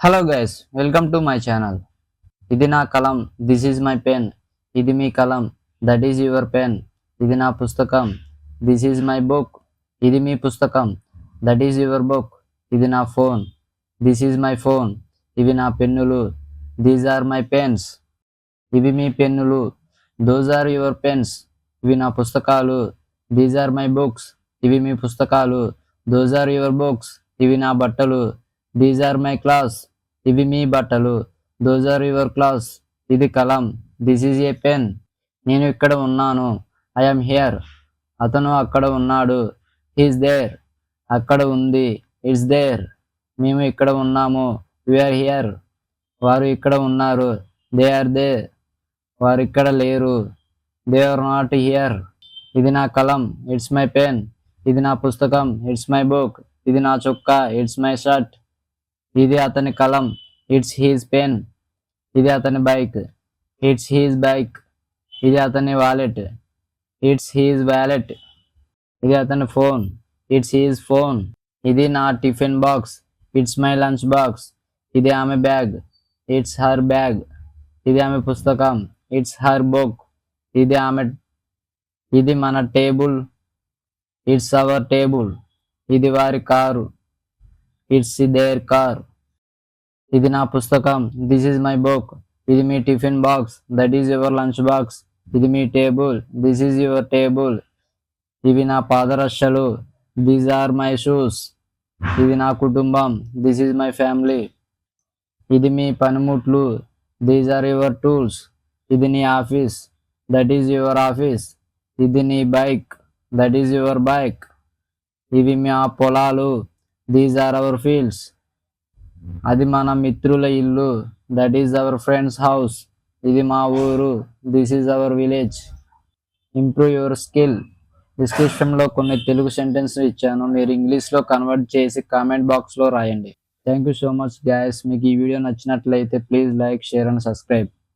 Hello guys, welcome to my channel. ఇది నా కలం, దిస్ ఈజ్ మై పెన్. ఇది మీ కలం, దట్ ఈజ్ యువర్ పెన్. ఇది నా పుస్తకం, దిస్ ఈజ్ మై బుక్. ఇది మీ పుస్తకం, దట్ ఈజ్ యువర్ బుక్. ఇది నా phone, this is my phone. ఇవి నా పెన్నులు, దీస్ ఆర్ మై పెన్స్. ఇవి మీ పెన్నులు, దోస్ ఆర్ యువర్ పెన్స్. ఇవి నా పుస్తకాలు, దీస్ ఆర్ మై బుక్స్. ఇవి మీ పుస్తకాలు, దోస్ ఆర్ యువర్ బుక్స్. ఇవి నా బట్టలు, దీస్ ఆర్ మై క్లాస్. ఇవి మీ బట్టలు, దోస్ ఆర్ యువర్ క్లాస్. ఇది కలం, దిస్ ఈజ్ ఏ పెన్. నేను ఇక్కడ ఉన్నాను, ఐఎమ్ హియర్. అతను అక్కడ ఉన్నాడు, హీస్ దేర్. అక్కడ ఉంది, ఇట్స్ దేర్. మేము ఇక్కడ ఉన్నాము, వీఆర్ హియర్. వారు ఇక్కడ ఉన్నారు, దే ఆర్ దేర్. వారు ఇక్కడ లేరు, దే ఆర్ నాట్ హియర్. ఇది నా కలం, ఇట్స్ మై పెన్. ఇది నా పుస్తకం, ఇట్స్ మై బుక్. ఇది నా చొక్కా, ఇట్స్ మై షర్ట్. ఇది అతని కలం, ఇట్స్ హీజ్ పెన్. ఇది అతని బైక్, ఇట్స్ హీజ్ బైక్. ఇది అతని వాలెట్, ఇట్స్ హీజ్ వ్యాలెట్. ఇది అతని ఫోన్, ఇట్స్ హీజ్ ఫోన్. ఇది నా tiffin box, it's my lunch box. ఇది ఆమె బ్యాగ్, ఇట్స్ హర్ బ్యాగ్. ఇది ఆమె పుస్తకం, ఇట్స్ హర్ బుక్. ఇది మన టేబుల్, ఇట్స్ అవర్ టేబుల్. ఇది వారి కారు, ఇట్స్ దేర్ కార్. ఇది నా పుస్తకం, దిస్ ఈజ్ మై బుక్. ఇది మీ tiffin box, that is your lunch box. ఇది మీ table, this is your table. ఇవి నా పాదరక్షలు, దీస్ ఆర్ మై షూస్. ఇది నా కుటుంబం, దిస్ ఈజ్ మై ఫ్యామిలీ. ఇది మీ పనిముట్లు, దీస్ ఆర్ యువర్ టూల్స్. ఇది నీ office, that is your office. ఇది నీ bike, that is your bike. ఇవి మా పొలాలు, దీస్ ఆర్ అవర్ ఫీల్డ్స్. అది మన మిత్రుల ఇల్లు, that is our friends house. ఇది మా ఊరు, this is our village. Improve your skill. డిస్క్రిప్షన్లో కొన్ని తెలుగు సెంటెన్స్ ఇచ్చాను, మీరు ఇంగ్లీష్లో కన్వర్ట్ చేసి కామెంట్ బాక్స్లో రాయండి. Thank you so much guys. మీకు ఈ వీడియో నచ్చినట్లయితే please like, share and subscribe.